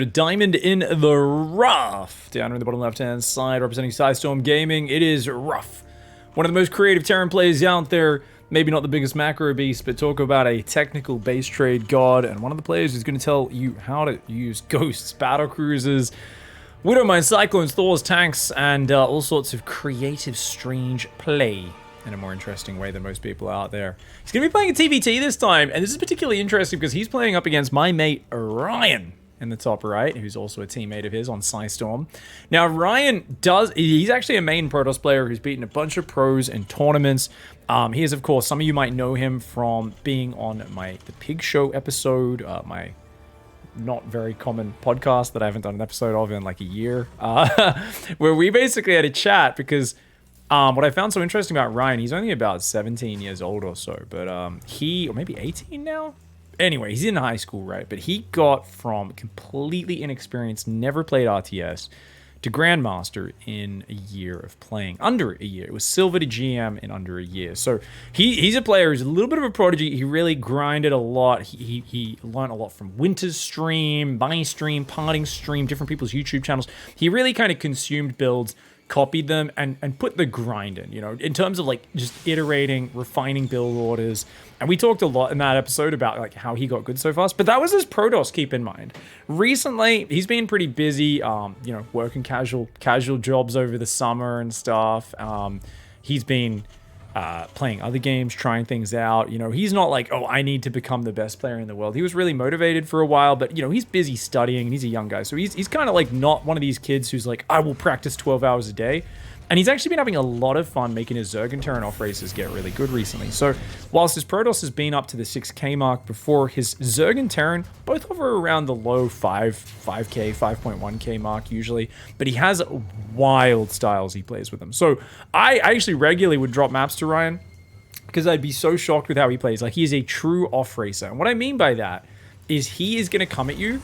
A diamond in the Ruff. Down in the bottom left-hand side, representing Storm Gaming, it is Ruff. One of the most creative Terran players out there. Maybe not the biggest macro beast, but talk about a technical base trade god. And one of the players who's going to tell you how to use ghosts, battlecruisers, Widowmine, Cyclones, Thors, tanks, and all sorts of creative, strange play in a more interesting way than most people out there. He's going to be playing a TVT this time, and this is particularly interesting because he's playing up against my mate, Ryan, in the top right, who's also a teammate of his on Storm. Now, Ryan he's actually a main Protoss player who's beaten a bunch of pros in tournaments. He is, of course, some of you might know him from being on the Pig Show episode, my not very common podcast that I haven't done an episode of in like a year, where we basically had a chat because what I found so interesting about Ryan, he's only about 17 years old or so, but or maybe 18 now? Anyway, he's in high school, right? But he got from completely inexperienced, never played RTS, to Grandmaster in a year of playing. Under a year. It was Silver to GM in under a year. So he's a player who's a little bit of a prodigy. He really grinded a lot. He learned a lot from Winter's stream, my stream, Parting stream, different people's YouTube channels. He really kind of consumed builds, copied them, and put the grind in, you know, in terms of like just iterating, refining build orders. And we talked a lot in that episode about like how he got good so fast, but that was his Protoss, keep in mind. Recently, he's been pretty busy, you know, working casual jobs over the summer and stuff. He's been playing other games, trying things out. You know, he's not like, oh, I need to become the best player in the world. He was really motivated for a while, but, you know, he's busy studying, and he's a young guy. So he's kind of like not one of these kids who's like, I will practice 12 hours a day. And he's actually been having a lot of fun making his Zerg and Terran off races get really good recently. So whilst his Protoss has been up to the 6k mark before, his Zerg and Terran both hover around the low 5k, 5.1k mark usually. But he has wild styles he plays with them. So I actually regularly would drop maps to Ryan because I'd be so shocked with how he plays. Like, he is a true off racer. And what I mean by that is he is going to come at you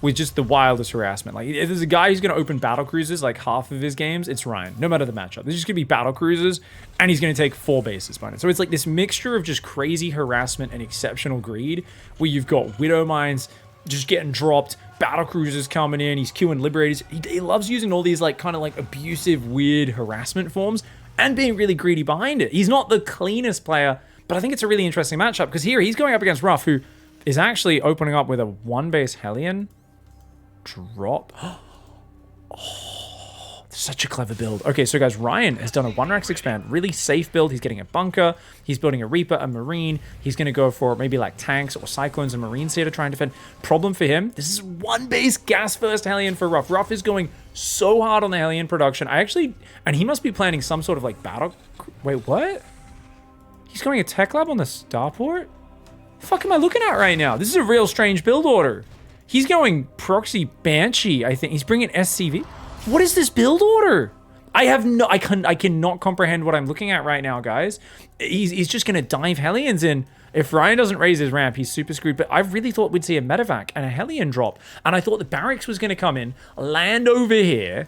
with just the wildest harassment. Like, if there's a guy who's going to open battlecruisers like half of his games, it's Ryan, no matter the matchup. There's just going to be battlecruisers, and he's going to take 4 bases by it. So it's like this mixture of just crazy harassment and exceptional greed, where you've got Widow Mines just getting dropped, battlecruisers coming in, he's queuing Liberators. He loves using all these like kind of like abusive, weird harassment forms and being really greedy behind it. He's not the cleanest player, but I think it's a really interesting matchup because here he's going up against Ruff, who is actually opening up with a 1-base Hellion drop. Oh, such a clever build. Okay, so guys, Ryan has done a 1-Rax expand, really safe build. He's getting a bunker, he's building a Reaper, a Marine. He's going to go for maybe like tanks or Cyclones and Marines here to try and defend. Problem for him, this is 1-base gas first Hellion for Ruff. Ruff is going so hard on the Hellion production. And he must be planning some sort of like battle. Wait, what? He's going a tech lab on the starport? The fuck am I looking at right now? This is a real strange build order. He's going proxy Banshee, I think. He's bringing SCV. What is this build order? I cannot comprehend what I'm looking at right now, guys. He's just going to dive Hellions in. If Ryan doesn't raise his ramp, he's super screwed. But I really thought we'd see a medevac and a Hellion drop. And I thought the barracks was going to come in, land over here,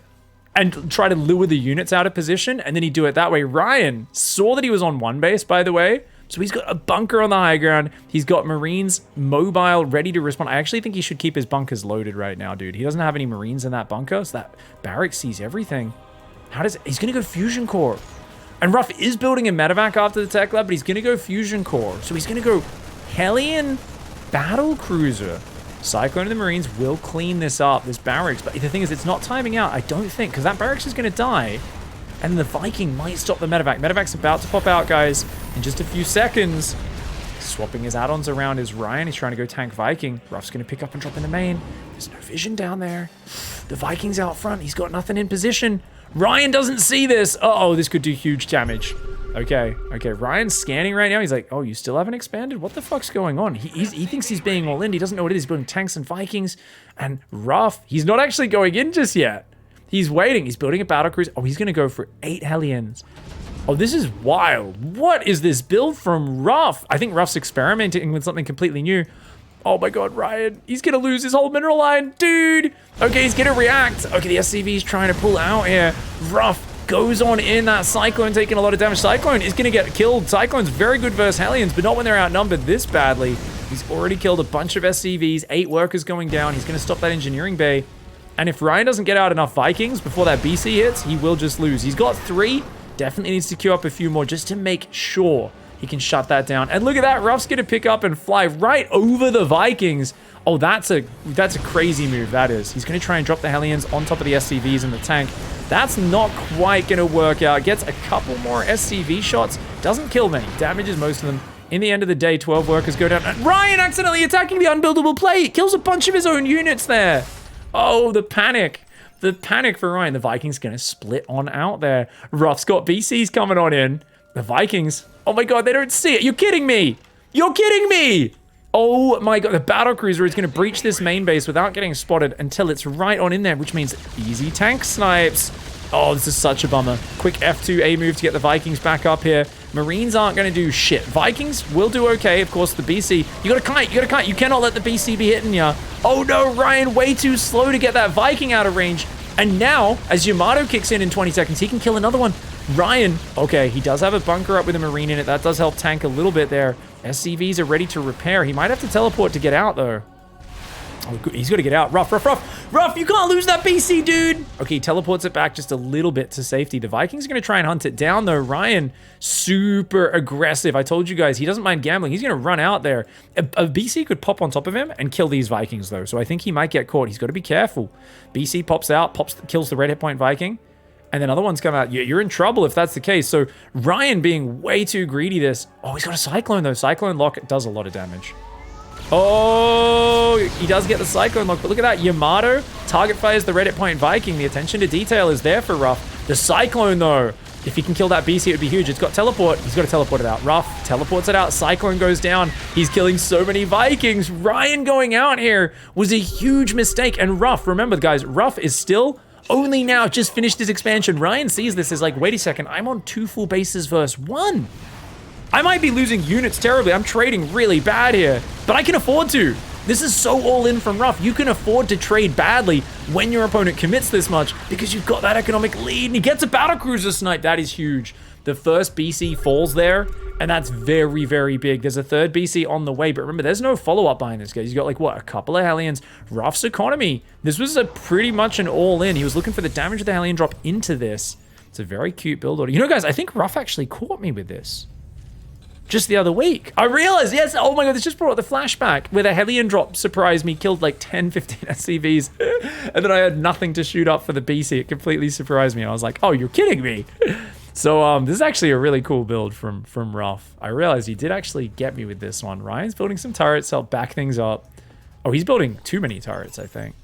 and try to lure the units out of position. And then he'd do it that way. Ryan saw that he was on 1 base, by the way. So he's got a bunker on the high ground. He's got Marines mobile, ready to respond. I actually think he should keep his bunkers loaded right now, dude. He doesn't have any Marines in that bunker, so that barrack sees everything. He's going to go Fusion Core. And Ruff is building a medevac after the tech lab, but he's going to go Fusion Core. So he's going to go Hellion Battlecruiser. Cyclone and the Marines will clean this up, this barracks. But the thing is, it's not timing out, I don't think, because that barracks is going to die. And the Viking might stop the medevac. Medevac's about to pop out, guys, in just a few seconds. Swapping his add-ons around is Ryan. He's trying to go tank Viking. Ruff's going to pick up and drop in the main. There's no vision down there. The Viking's out front. He's got nothing in position. Ryan doesn't see this. Uh-oh, this could do huge damage. Okay. Ryan's scanning right now. He's like, oh, you still haven't expanded? What the fuck's going on? He thinks he's being all in. He doesn't know what it is. He's building tanks and Vikings. And Ruff, he's not actually going in just yet. He's waiting. He's building a battlecruiser. Oh, he's going to go for 8 Hellions. Oh, this is wild. What is this build from Ruff? I think Ruff's experimenting with something completely new. Oh my god, Ryan. He's going to lose his whole mineral line. Dude. Okay, he's going to react. Okay, the SCV's trying to pull out here. Ruff goes on in. That Cyclone taking a lot of damage. Cyclone is going to get killed. Cyclone's very good versus Hellions, but not when they're outnumbered this badly. He's already killed a bunch of SCVs, 8 workers going down. He's going to stop that engineering bay. And if Ryan doesn't get out enough Vikings before that BC hits, he will just lose. He's got 3. Definitely needs to queue up a few more just to make sure he can shut that down. And look at that. Ruff's going to pick up and fly right over the Vikings. Oh, that's a crazy move, that is. He's going to try and drop the Hellions on top of the SCVs in the tank. That's not quite going to work out. Gets a couple more SCV shots. Doesn't kill many. Damages most of them. In the end of the day, 12 workers go down. And Ryan accidentally attacking the unbuildable plate. Kills a bunch of his own units there. Oh, the panic. The panic for Ryan. The Vikings going to split on out there. Ruff's got BCs coming on in. The Vikings. Oh my god, they don't see it. You're kidding me. You're kidding me. Oh my god, the Battlecruiser is going to breach this main base without getting spotted until it's right on in there, which means easy tank snipes. Oh, this is such a bummer. Quick F2A move to get the Vikings back up here. Marines aren't going to do shit. Vikings will do okay. Of course, the BC. You got to kite. You got to kite. You cannot let the BC be hitting ya. Oh no, Ryan way too slow to get that Viking out of range. And now, as Yamato kicks in 20 seconds, he can kill another one. Ryan, okay, he does have a bunker up with a Marine in it. That does help tank a little bit there. SCVs are ready to repair. He might have to teleport to get out, though. Oh, he's got to get out. Ruff, you can't lose that BC, dude. Okay, he teleports it back just a little bit to safety. The Vikings are going to try and hunt it down, though. Ryan, super aggressive. I told you guys, he doesn't mind gambling. He's going to run out there. A BC could pop on top of him and kill these Vikings, though. So I think he might get caught. He's got to be careful. BC pops out, kills the red hit point Viking. And then other ones come out. You're in trouble if that's the case. So Ryan being way too greedy this. Oh, he's got a Cyclone, though. Cyclone lock does a lot of damage. Oh, he does get the Cyclone lock, but look at that. Yamato target fires the red hit point Viking. The attention to detail is there for Ruff. The Cyclone, though, if he can kill that BC, it would be huge. It's got teleport. He's got to teleport it out. Ruff teleports it out. Cyclone goes down. He's killing so many Vikings. Ryan going out here was a huge mistake. And Ruff, remember, guys, Ruff is still only now just finished his expansion. Ryan sees this as like, wait a second, I'm on 2 full bases versus 1. I might be losing units terribly. I'm trading really bad here, but I can afford to. This is so all in from Ruff. You can afford to trade badly when your opponent commits this much because you've got that economic lead and he gets a Battlecruiser snipe. That is huge. The first BC falls there, and that's very, very big. There's a third BC on the way, but remember, there's no follow-up behind this guy. He's got like, what, a couple of Hellions. Ruff's economy. This was a pretty much an all-in. He was looking for the damage of the Hellion drop into this. It's a very cute build order. You know, guys, I think Ruff actually caught me with this just the other week. I realized, yes, oh my god, this just brought up the flashback where the Hellion drop surprised me, killed like 10, 15 SCVs, and then I had nothing to shoot up for the BC. It completely surprised me. I was like, oh, you're kidding me. So this is actually a really cool build from Ruff. I realized he did actually get me with this one. Ryan's building some turrets to help back things up. Oh, he's building too many turrets, I think.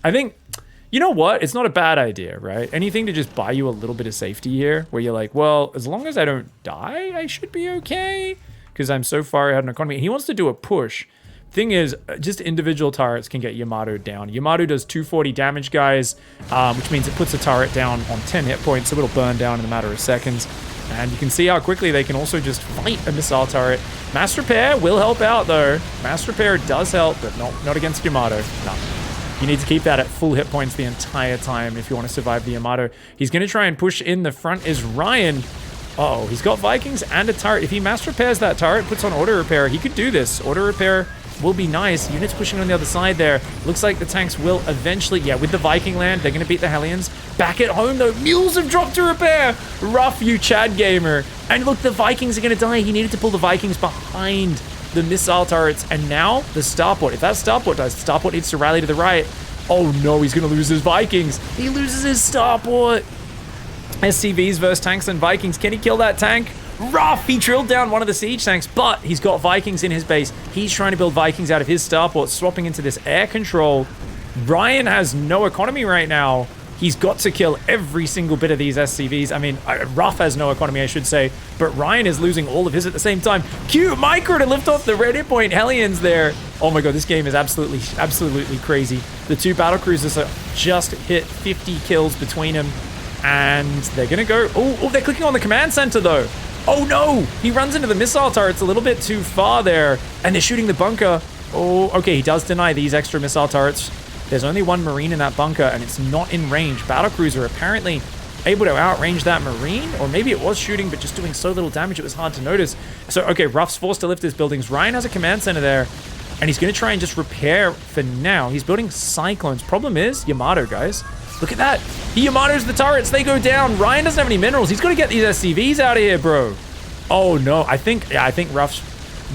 You know what? It's not a bad idea, right? Anything to just buy you a little bit of safety here, where you're like, well, as long as I don't die, I should be okay, because I'm so far ahead in economy. And he wants to do a push. Thing is, just individual turrets can get Yamato down. Yamato does 240 damage, guys, which means it puts a turret down on 10 hit points, so it'll burn down in a matter of seconds. And you can see how quickly they can also just fight a missile turret. Mass Repair will help out, though. Mass Repair does help, but not against Yamato. No. You need to keep that at full hit points the entire time if you want to survive the Yamato. He's going to try and push in the front is Ryan. Uh-oh, he's got Vikings and a turret. If he mass repairs that turret, puts on auto repair, he could do this. Auto repair will be nice. Units pushing on the other side there. Looks like the tanks will eventually, yeah, with the Viking land, they're going to beat the Hellions. Back at home, though, mules have dropped to repair. Ruff, you Chad gamer. And look, the Vikings are going to die. He needed to pull the Vikings behind the missile turrets. And now, the starport. If that starport dies, the starport needs to rally to the right. Oh no, he's going to lose his Vikings. He loses his starport. SCVs versus tanks and Vikings. Can he kill that tank? Ruff, he drilled down one of the siege tanks, but he's got Vikings in his base. He's trying to build Vikings out of his starport, swapping into this air control. Ryan has no economy right now. He's got to kill every single bit of these SCVs. I mean, Ruff has no economy, I should say, but Ryan is losing all of his at the same time. Cute micro to lift off the red hit point Hellions there. Oh my god, this game is absolutely crazy. The 2 Battlecruisers have just hit 50 kills between them, and they're gonna go... Oh, they're clicking on the command center, though. Oh no! He runs into the missile turrets a little bit too far there, and they're shooting the bunker. Oh, okay, he does deny these extra missile turrets. There's only 1 Marine in that bunker, and it's not in range. Battlecruiser apparently able to outrange that Marine, or maybe it was shooting, but just doing so little damage it was hard to notice. So, okay, Ruff's forced to lift his buildings. Ryan has a command center there. And he's going to try and just repair for now. He's building Cyclones. Problem is, Yamato, guys. Look at that. He Yamatos the turrets. They go down. Ryan doesn't have any minerals. He's got to get these SCVs out of here, bro. Oh, no. I think Ruff's,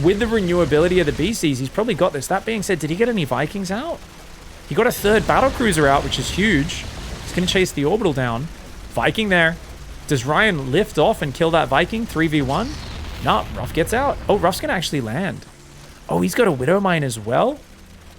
with the renewability of the BCs, he's probably got this. That being said, did he get any Vikings out? He got a third Battlecruiser out, which is huge. He's going to chase the orbital down. Viking there. Does Ryan lift off and kill that Viking? 3v1? Nah, Ruff gets out. Oh, Ruff's going to actually land. Oh, he's got a Widow Mine as well?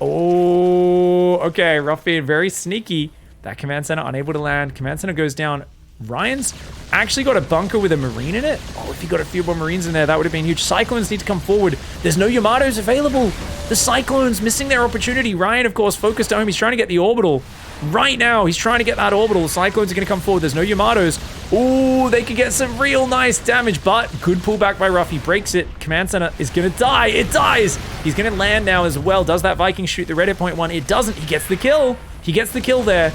Oh, okay. Ruff being very sneaky. That command center unable to land. Command center goes down. Ryan's actually got a bunker with a Marine in it. Oh, if he got a few more Marines in there, that would have been huge. Cyclones need to come forward. There's no Yamatos available. The Cyclones missing their opportunity. Ryan, of course, focused home. He's trying to get the orbital. Right now, he's trying to get that orbital. The Cyclones are going to come forward. There's no Yamatos. Ooh, they could get some real nice damage, but good pullback by Ruff. He breaks it. Command center is going to die. It dies. He's going to land now as well. Does that Viking shoot the red hit point one? It doesn't. He gets the kill. He gets the kill there.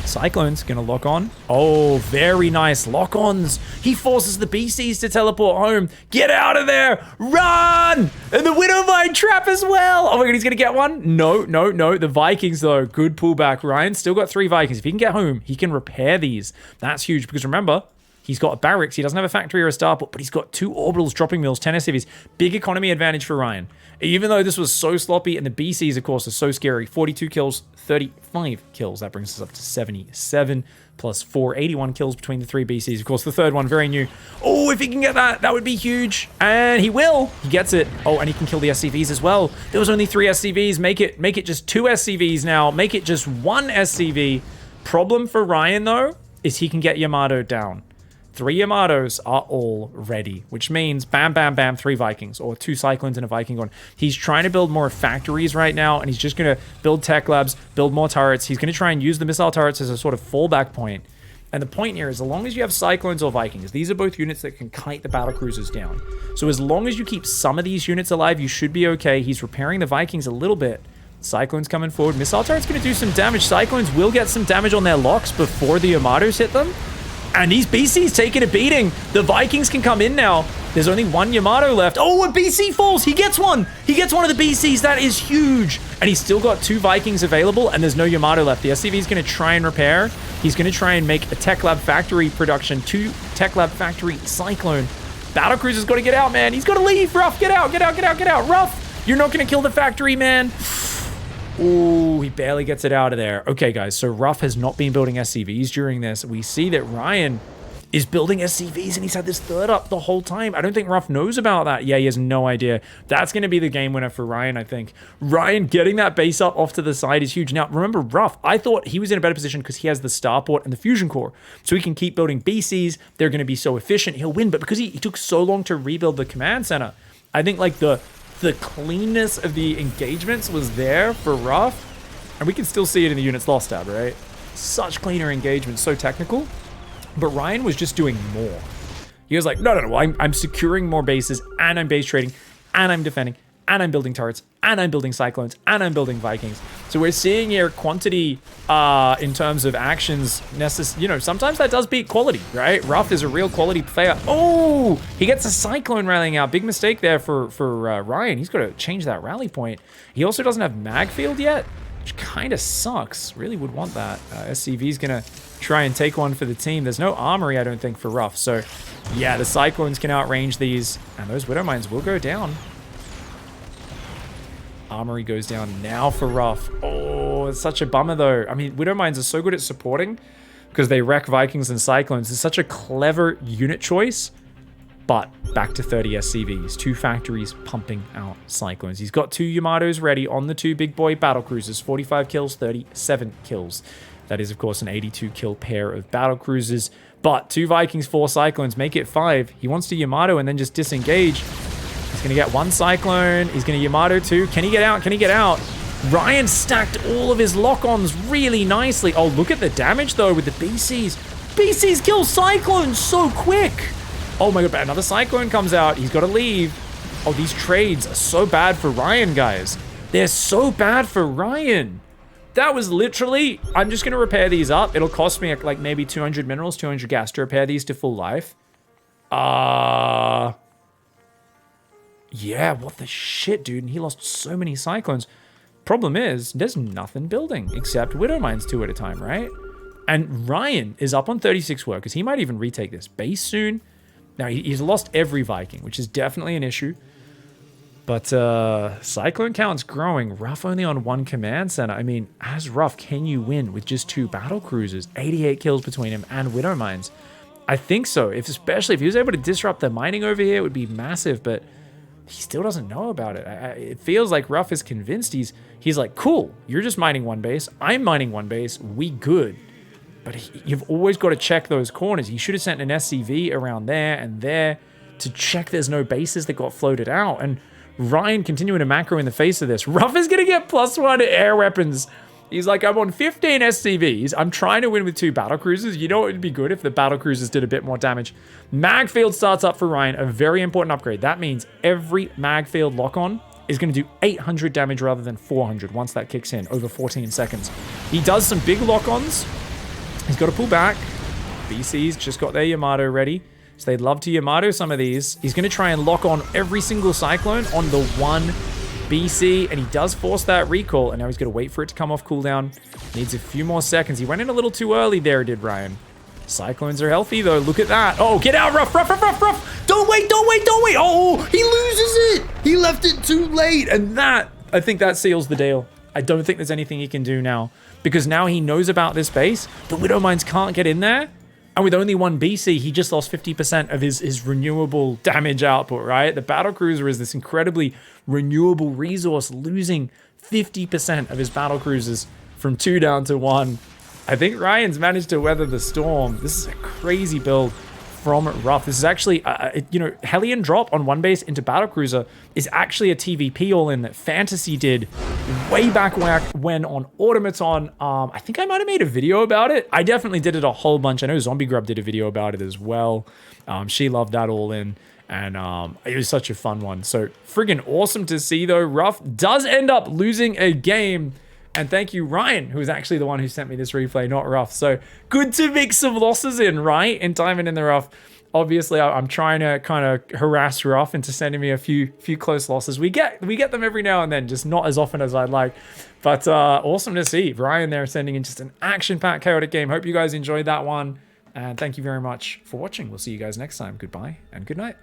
Cyclone's gonna lock on. Oh, very nice lock-ons. He forces the BCs to teleport home. Get out of there! Run! And the Widow Mine trap as well. Oh my god, he's gonna get one? No. The Vikings though, good pullback. Ryan's still got 3 Vikings. If he can get home, he can repair these. That's huge because remember, he's got a barracks. He doesn't have a factory or a starport, but he's got 2 orbitals, dropping mills, 10 SCVs. Big economy advantage for Ryan. Even though this was so sloppy, and the BCs, of course, are so scary. 42 kills, 35 kills. That brings us up to 77, plus 4, 81 kills between the 3 BCs. Of course, the third one, very new. Oh, if he can get that, that would be huge. And he will. He gets it. Oh, and he can kill the SCVs as well. There was only 3 SCVs. Make it just 2 SCVs now. Make it just 1 SCV. Problem for Ryan, though, is he can get Yamato down. 3 Yamatos are all ready, which means bam, bam, bam, 3 Vikings, or 2 Cyclones and a Viking going. He's trying to build more factories right now, and he's just going to build tech labs, build more turrets. He's going to try and use the missile turrets as a sort of fallback point. And the point here is, as long as you have Cyclones or Vikings, these are both units that can kite the Battlecruisers down. So as long as you keep some of these units alive, you should be okay. He's repairing the Vikings a little bit. Cyclones coming forward. Missile turret's going to do some damage. Cyclones will get some damage on their locks before the Yamatos hit them. And these BCs taking a beating. The Vikings can come in now. There's only 1 Yamato left. Oh, a BC falls. He gets one. He gets one of the BCs. That is huge. And he's still got 2 Vikings available, and there's no Yamato left. The SCV is going to try and repair. He's going to try and make a Tech Lab Factory production. 2 Tech Lab Factory Cyclone. Battlecruiser's got to get out, man. He's got to leave. Ruff, get out, get out, get out, get out. Ruff, you're not going to kill the factory, man. Ooh, he barely gets it out of there. Okay, guys, so Ruff has not been building SCVs during this. We see that Ryan is building SCVs, and he's had this third up the whole time. I don't think Ruff knows about that. Yeah, he has no idea. That's going to be the game winner for Ryan, I think. Ryan getting that base up off to the side is huge. Now, remember, Ruff, I thought he was in a better position because he has the starport and the fusion core. So he can keep building BCs. They're going to be so efficient. He'll win. But because he took so long to rebuild the command center, I think, like, the cleanness of the engagements was there for Ruff. And we can still see it in the units lost tab, right? Such cleaner engagements, so technical. But Ryan was just doing more. He was like, no, I'm securing more bases, and I'm base trading, and I'm defending, and I'm building turrets, and I'm building Cyclones, and I'm building Vikings. So we're seeing here quantity in terms of actions. You know, sometimes that does beat quality, right? Ruff is a real quality player. Oh, he gets a Cyclone rallying out. Big mistake there for Ryan. He's got to change that rally point. He also doesn't have mag field yet, which kind of sucks. Really would want that. SCV's going to try and take one for the team. There's no armory, I don't think, for Ruff. So, yeah, the Cyclones can outrange these, and those Widow Mines will go down. Armory goes down now for Ruff. Oh, it's such a bummer, though. I mean, Widow Mines are so good at supporting because they wreck Vikings and Cyclones. It's such a clever unit choice. But back to 30 SCVs. 2 factories pumping out Cyclones. He's got 2 Yamatos ready on the 2 big boy Battlecruisers. 45 kills, 37 kills. That is, of course, an 82 kill pair of Battlecruisers. But 2 Vikings, 4 Cyclones, make it 5. He wants to Yamato and then just disengage. He's going to get 1 Cyclone. He's going to Yamato 2. Can he get out? Can he get out? Ryan stacked all of his lock-ons really nicely. Oh, look at the damage, though, with the BCs. BCs kill Cyclones so quick. Oh, my God. Another Cyclone comes out. He's got to leave. Oh, these trades are so bad for Ryan, guys. They're so bad for Ryan. That was literally... I'm just going to repair these up. It'll cost me, like, maybe 200 minerals, 200 gas to repair these to full life. Yeah, what the shit, dude? And he lost so many Cyclones. Problem is, there's nothing building except Widow Mines 2 at a time, right? And Ryan is up on 36 workers. He might even retake this base soon. Now, he's lost every Viking, which is definitely an issue. But Cyclone count's growing. Ruff only on 1 command center. I mean, as Ruff, can you win with just 2 Battlecruisers? 88 kills between him and Widow Mines. I think so. Especially if he was able to disrupt the mining over here, it would be massive. But he still doesn't know about it. It feels like Ruff is convinced. He's like, cool, you're just mining 1 base. I'm mining 1 base. We good. But you've always got to check those corners. He should have sent an SCV around there and there to check there's no bases that got floated out. And Ryan continuing to macro in the face of this. Ruff is going to get +1 air weapons. He's like, I'm on 15 SCVs. I'm trying to win with 2 Battlecruisers. You know what would be good if the Battlecruisers did a bit more damage? Magfield starts up for Ryan, a very important upgrade. That means every Magfield lock-on is going to do 800 damage rather than 400 once that kicks in over 14 seconds. He does some big lock-ons. He's got to pull back. BC's just got their Yamato ready. So they'd love to Yamato some of these. He's going to try and lock on every single Cyclone on the 1 BC, and he does force that recall, and now he's going to wait for it to come off cooldown. Needs a few more seconds. He went in a little too early there, did Ryan. Cyclones are healthy, though. Look at that. Oh, get out, Ruff, Ruff, Ruff, Ruff, Ruff. Don't wait, don't wait, don't wait. Oh, he loses it. He left it too late, and that, I think that seals the deal. I don't think there's anything he can do now, because now he knows about this base. The Widow Mines can't get in there. And with only 1 BC, he just lost 50% of his renewable damage output, right? The Battlecruiser is this incredibly renewable resource, losing 50% of his Battlecruisers from 2 down to 1. I think Ryan's managed to weather the storm. This is a crazy build from Ruff. This is actually, Hellion drop on 1 base into Battlecruiser is actually a TVP all-in that Fantasy did way back when on Automaton. I think I might have made a video about it. I definitely did it a whole bunch. I know Zombie Grub did a video about it as well. She loved that all-in, and it was such a fun one. So friggin' awesome to see, though. Ruff does end up losing a game. And thank you, Ryan, who was actually the one who sent me this replay, not Ruff. So good to mix some losses in, right? In Diamond in the Rough. Obviously, I'm trying to kind of harass Ruff into sending me a few close losses. We get them every now and then, just not as often as I'd like. But awesome to see Ryan there sending in just an action-packed, chaotic game. Hope you guys enjoyed that one. And thank you very much for watching. We'll see you guys next time. Goodbye and good night.